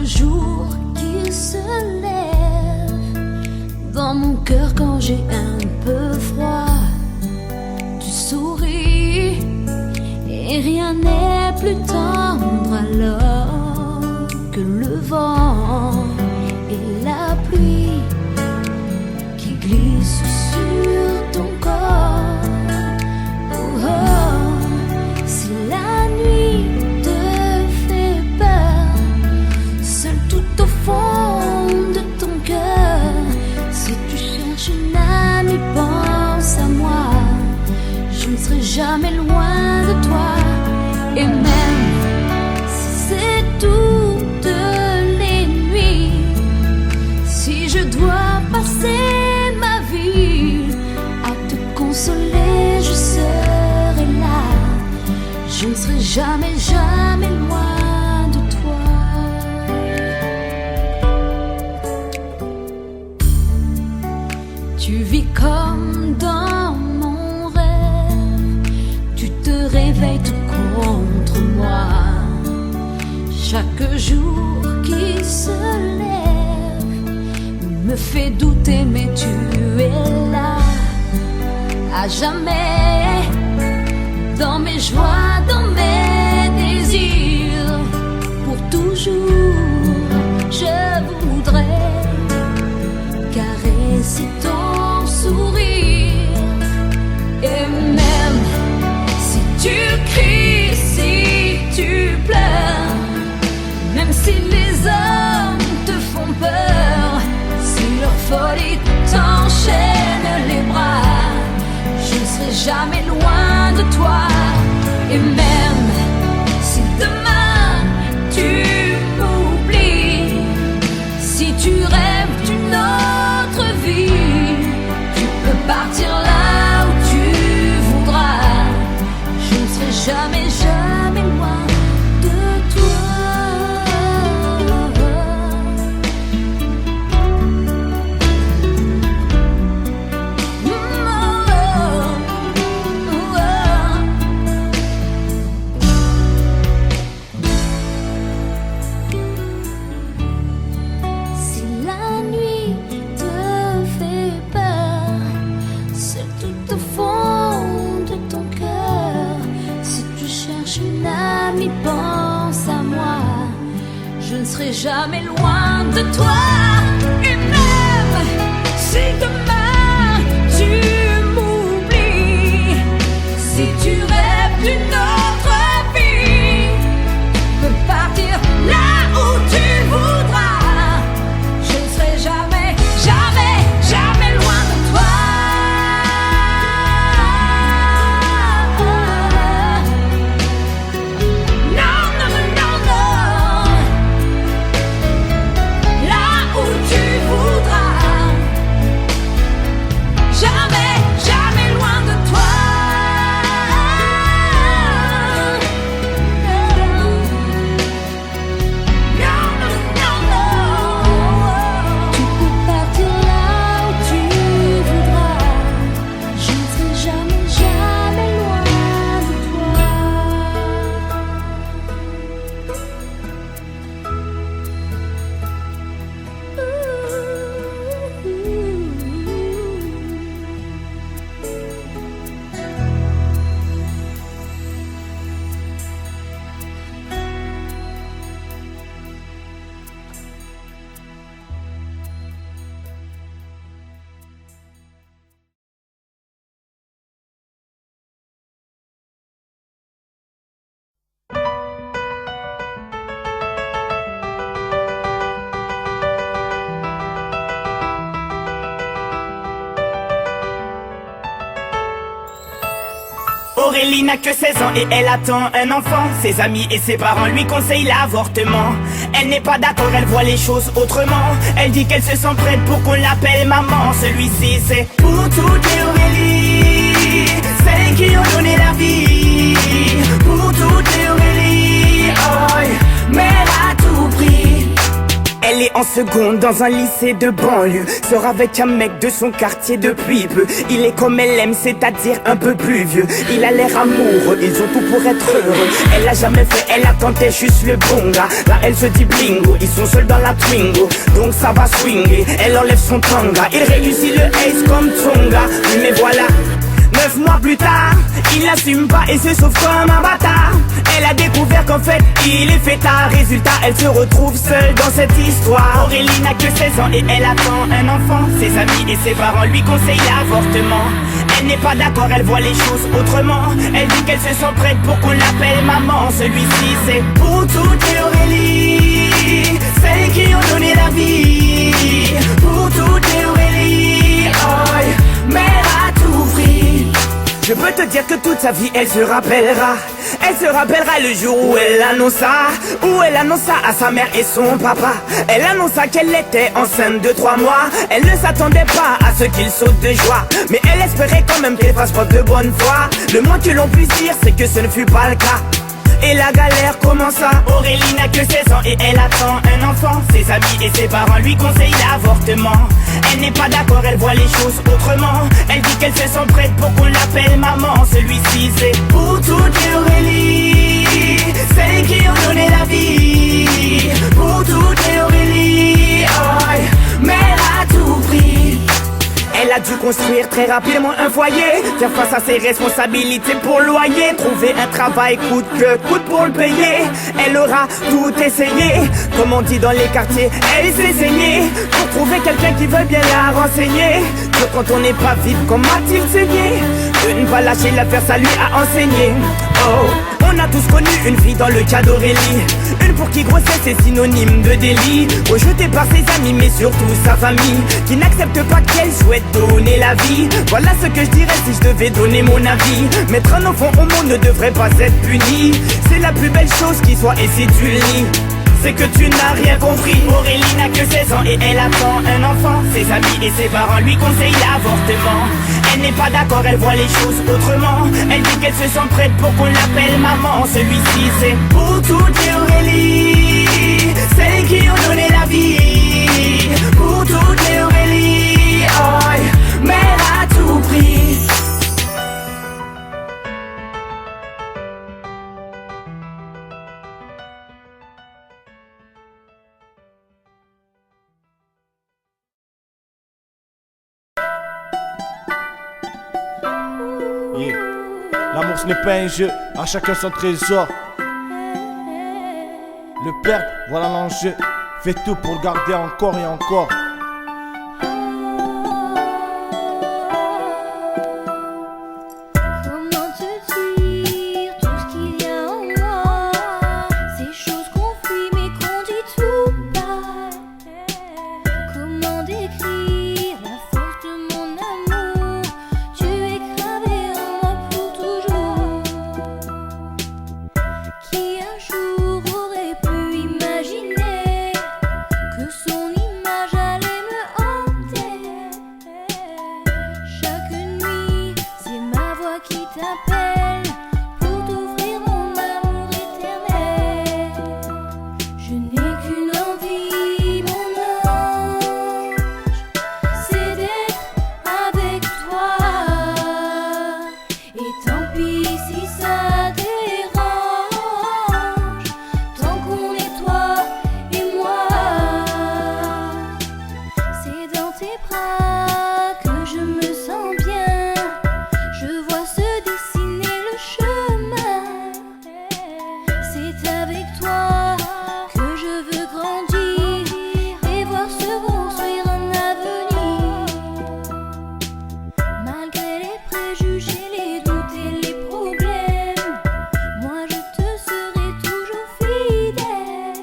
chaque jour qui se lève dans mon cœur quand j'ai un peu froid. Tu souris et rien n'est plus tendre alors que le vent et la pluie qui glissent sur ton corps. Oh, oh, si la nuit te fait peur, seul tout au fond de ton cœur, si tu cherches une amie, pense à moi. Je ne serai jamais loin de toi. Et même si c'est toutes les nuits, si je dois passer ma vie à te consoler, je serai là. Je ne serai jamais, jamais loin de toi. Tu vis comme dans mon rêve, tu te réveilles tout contre moi. Chaque jour qui se lève me fait douter, mais tu es là à jamais, dans mes joies, dans mes désirs, pour toujours. Je voudrais caresser ton sourire, et même si tu cries, si tu pleures, même si les hommes te font peur, si leur folie t'enchaîne les bras, je ne serai jamais loin de toi. Et même si demain tu m'oublies, si tu rêves d'une autre vie, tu peux partir là où tu voudras. Je ne serai jamais, jamais loin de toi. Si la nuit te fait peur, c'est tout au fond de ton cœur. Si tu cherches une amie, pense à moi. Je ne serai jamais loin de toi. Et même si demain tu m'oublies, si tu rêves d'une autre vie, tu peux partir là où tu voudras. Je ne serai jamais, jamais, jamais loin de toi. Non, non, non, non, non. Là où tu voudras. Jamais, jamais loin de toi. Non, non, non, non. Tu peux partir là où tu voudras. Je ne serai jamais, jamais loin de toi. Aurélie n'a que 16 ans et elle attend un enfant. Ses amis et ses parents lui conseillent l'avortement. Elle n'est pas d'accord, elle voit les choses autrement. Elle dit qu'elle se sent prête pour qu'on l'appelle maman. Celui-ci c'est pour toutes les Aurélie, celles qui ont donné la vie. Pour toutes les Aurélie, oh, mère à tout prix. Elle est En seconde dans un lycée de banlieue, sort avec un mec de son quartier depuis peu. Il est comme elle aime, c'est-à-dire un peu plus vieux. Il a l'air amoureux, ils ont tout pour être heureux. Elle l'a jamais fait, elle attendait juste le bon gars. Là elle se dit blingo, ils sont seuls dans la Twingo, donc ça va swinger. Elle enlève son tanga, il réussit le ace comme Tonga. Mais voilà, 9 mois plus tard, il n'assume pas et se sauve comme un bâtard. Elle a découvert qu'en fait, il est fêtard. Résultat, elle se retrouve seule dans cette histoire. Aurélie n'a que 16 ans et elle attend un enfant. Ses amis et ses parents lui conseillent l'avortement. Elle n'est pas d'accord, elle voit les choses autrement. Elle dit qu'elle se sent prête pour qu'on l'appelle maman. Celui-ci c'est pour toutes les Aurélie, celles qui ont donné la vie. Pour toutes les Aurélie, oh, mère à tout prix. Je peux te dire que toute sa vie elle se rappellera. Elle se rappellera le jour où elle annonça à sa mère et son papa. Elle annonça qu'elle était enceinte de 3 mois. Elle ne s'attendait pas à ce qu'il saute de joie, mais elle espérait quand même qu'elle fasse preuve de bonne foi. Le moins que l'on puisse dire c'est que ce ne fut pas le cas. Et la galère commença. Aurélie n'a que 16 ans et elle attend un enfant. Ses amis et ses parents lui conseillent l'avortement. Elle n'est pas d'accord, elle voit les choses autrement. Elle dit qu'elle se sent prête pour qu'on l'appelle maman. Celui-ci c'est pour toutes les Aurélie, celles qui ont donné la vie. Pour toutes les Aurélie, oh, mère à tout prix. Elle a dû construire très rapidement un foyer, faire face à ses responsabilités pour le loyer, trouver un travail coûte que coûte pour le payer. Elle aura tout essayé, comme on dit dans les quartiers, elle s'est saignée pour trouver quelqu'un qui veut bien la renseigner. Que quand on n'est pas vite, comme a-t-il saigné? De ne pas lâcher l'affaire, ça lui a enseigné. Oh, on a tous connu une fille dans le cas d'Aurélie, une pour qui grossesse est synonyme de délit, rejetée par ses amis mais surtout sa famille, qui n'accepte pas qu'elle souhaite donner la vie. Voilà ce que je dirais si je devais donner mon avis. Mettre un enfant au monde ne devrait pas être puni. C'est la plus belle chose qui soit et si tu le nies, c'est que tu n'as rien compris. Aurélie n'a que 16 ans et elle attend un enfant. Ses amis et ses parents lui conseillent l'avortement. Elle n'est pas d'accord, elle voit les choses autrement. Elle dit qu'elle se sent prête pour qu'on l'appelle maman. Celui-ci c'est pour toutes les Aurélie, celles qui ont donné la vie. Pour toutes les Aurélie, oh, mère à tout prix. Yeah. L'amour ce n'est pas un jeu, à chacun son trésor. Le perdre, voilà l'enjeu. Fais tout pour le garder encore et encore. Comment te dire tout ce qu'il y a en moi? Ces choses qu'on fuit mais qu'on dit tout bas. Comment décrire la force de mon amour? Tu es gravé en moi pour toujours. Qui un jour aurait pu imaginer que son image allait me hanter? Chaque nuit, c'est ma voix qui t'appelle pour t'offrir mon amour éternel. Je n'ai qu'une envie, mon ange, c'est d'être avec toi. Et tant pis si ça dérange, tant qu'on est toi et moi. C'est dans tes bras que je me sens bien. Je vois se dessiner le chemin. C'est avec toi que je veux grandir et voir se construire un avenir. Malgré les préjugés, les doutes et les problèmes, moi je te serai toujours fidèle.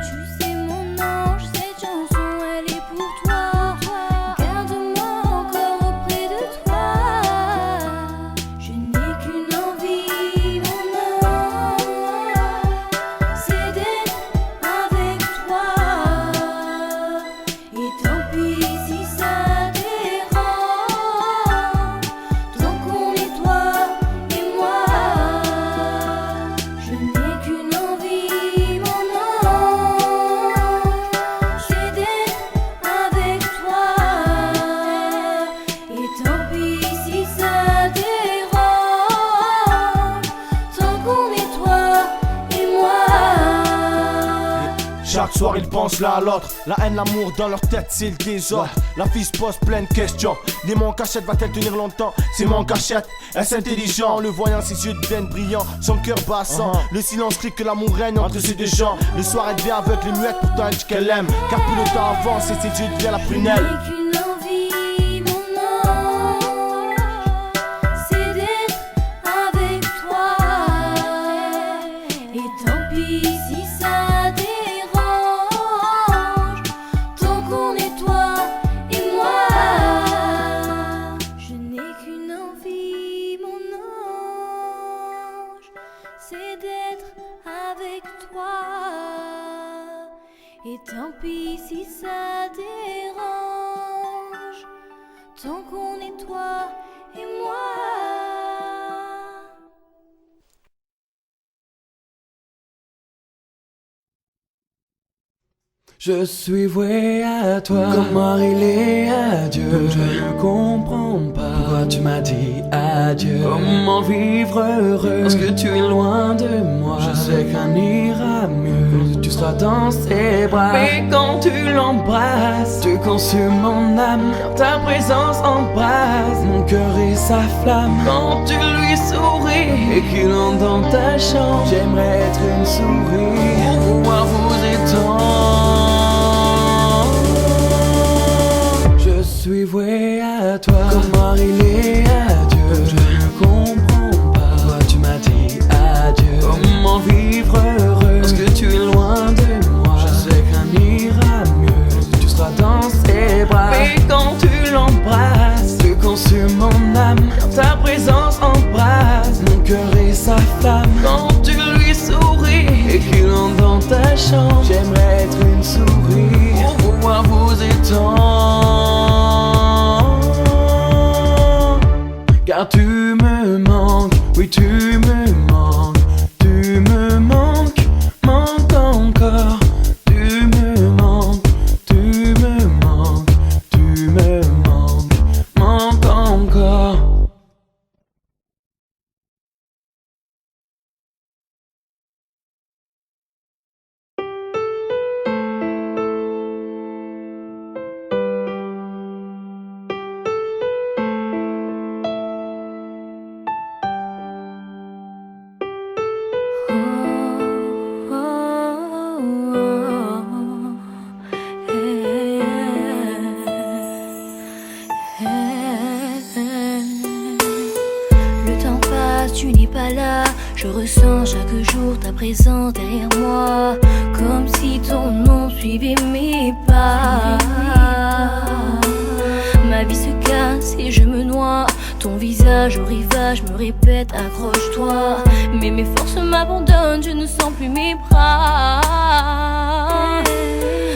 Tu sais mon ange, cette chanson elle est pour toi. Garde-moi encore auprès de toi. Je n'ai qu'une envie, mon ange, Chaque soir ils pensent l'un à l'autre. La haine, l'amour dans leur tête c'est le désordre. La fille se pose plein de questions. Des mots en cachette, va-t-elle tenir longtemps? C'est mon cachette, est-ce intelligent? En le voyant ses yeux deviennent brillants, son cœur battant. Le silence crie que l'amour règne entre ces deux gens. Le soir elle devient aveugle et muette, pourtant elle dit qu'elle aime. Car plus le temps avance et ses yeux deviennent la prunelle. Qu'une envie, mon ange, c'est d'être avec toi. Et tant pis si ça dérange, tant qu'on est toi et moi. Je n'ai qu'une envie, mon ange, c'est d'être avec toi. Et tant pis si ça dérange, tant qu'on est toi et moi. Je suis voué à toi, comme Marie est à Dieu. Donc je ne comprends pas pourquoi tu m'as dit adieu. Comment vivre heureux lorsque tu es loin de moi? Je sais qu'un ira mieux, que tu seras dans ses bras. Mais quand tu l'embrasses, tu consumes mon âme. Car ta présence embrase mon cœur et sa flamme. Quand tu lui souris et qu'il entre dans ta chambre, j'aimerais être une souris pour pouvoir vous étendre. Je suis voué à toi, comme Marie est à Dieu. Donc je ne comprends pas pourquoi tu m'as dit adieu. Comment vivre heureux lorsque tu es loin de moi? Je sais qu'un ira mieux, que tu seras dans ses bras. Mais quand tu l'embrasses, tu consumes mon âme. Car ta présence embrase mon cœur et sa flamme. Quand tu lui souris et qu'il entre dans ta chambre, j'aimerais être une souris pour pouvoir vous étendre. Car tu me manques, oui tu me manques. Tu me manques, manques encore. Tu me manques, tu me manques. Tu me manques, manques encore. Le temps passe, tu n'es pas là. Je ressens chaque jour ta présence derrière moi, comme si ton nom suivait mes pas. Ma vie se casse et je me noie. Ton visage au rivage me répète accroche-toi. Mais mes forces m'abandonnent, je ne sens plus mes bras.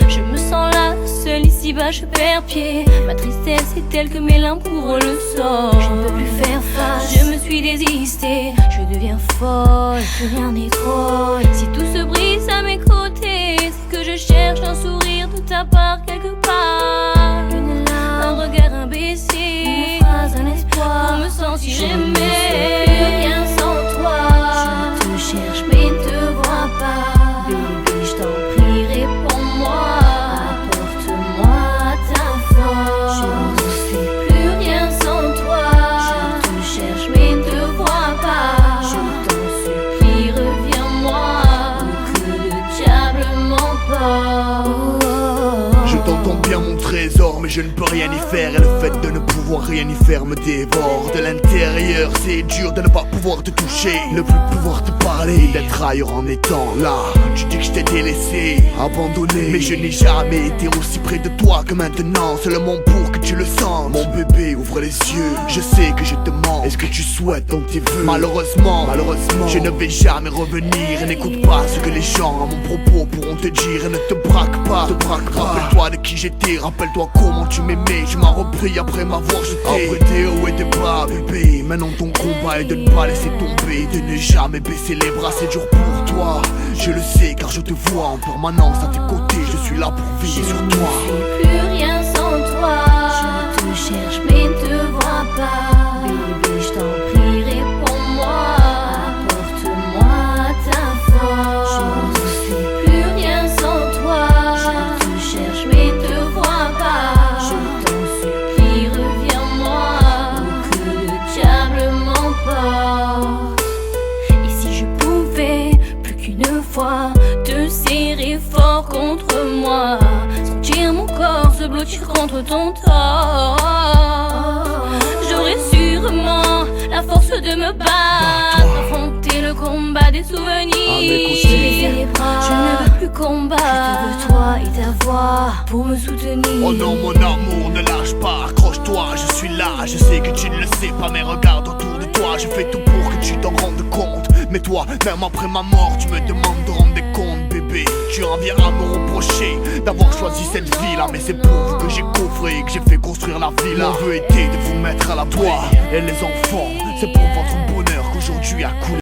Je me sens là, seule ici-bas, je perds pied. Ma tristesse est telle que mes larmes couvrent le sol. Je ne peux plus faire face, je me suis désistée. Je deviens folle, plus rien n'est drôle. Si tout se brise à mes côtés, c'est que je cherche un sourire de ta part quelque part. Une larme, un regard imbécile, une phrase, un espoir pour me sentir aimée. Je ne peux plus rien sans toi. Je te cherche mais ne te vois pas. Baby, je t'en prie, réponds-moi. Apporte-moi ta force. Je ne suis plus rien sans toi. Je te cherche mais ne te vois pas. Je t'en supplie, reviens-moi, ou que le diable m'emporte. Je t'entends bien mon trésor, mais je ne peux rien y faire. Et le fait de ne pouvoir rien y faire me dévore. De l'intérieur, c'est dur de ne pas pouvoir te toucher, ne plus pouvoir te parler, d'être ailleurs en étant là. Tu dis que je t'ai délaissé, abandonné, mais je n'ai jamais été aussi près de toi que maintenant. Seulement pour que tu le sentes. Mon bébé, ouvre les yeux, je sais que je te mens. Est-ce que tu souhaites donc tes vœux? Malheureusement, je ne vais jamais revenir. Et n'écoute pas ce que les gens à mon propos pourront te dire. Et ne te braque pas, rappelle-toi de qui j'étais, rappelle-toi comment tu m'aimais. Je m'en repris après m'avoir jeté. Après des hauts et des bas, bébé. Maintenant ton combat est de ne pas laisser tomber, de ne jamais baisser les bras. C'est dur pour toi, je le sais car je te vois en permanence à tes côtés. Je suis là pour veiller sur toi. Je ne suis plus rien sans toi. Je te cherche mais ne te vois pas. Baby, je t'en prie, réponds-moi. Apporte-moi ta force. Je ne suis plus rien sans toi. fois te serrer fort contre moi, sentir mon corps se blottir contre ton torse. J'aurais sûrement la force de me battre, affronter le combat des souvenirs. Je ne veux plus combattre, je te veux toi et ta voix pour me soutenir. Oh non mon amour, ne lâche pas, accroche-toi, je suis là. Je sais que tu ne le sais pas, mais regarde autour de toi. Je fais tout pour que tu t'en rendes compte. Mais toi, même après ma mort, tu me demandes de rendre des comptes, bébé. Tu en viens à me reprocher d'avoir choisi cette vie-là, mais c'est pour vous que j'ai coffré et que j'ai fait construire la villa. Mon vœu était de vous mettre à la toi et les enfants. C'est pour votre bonheur qu'aujourd'hui a coulé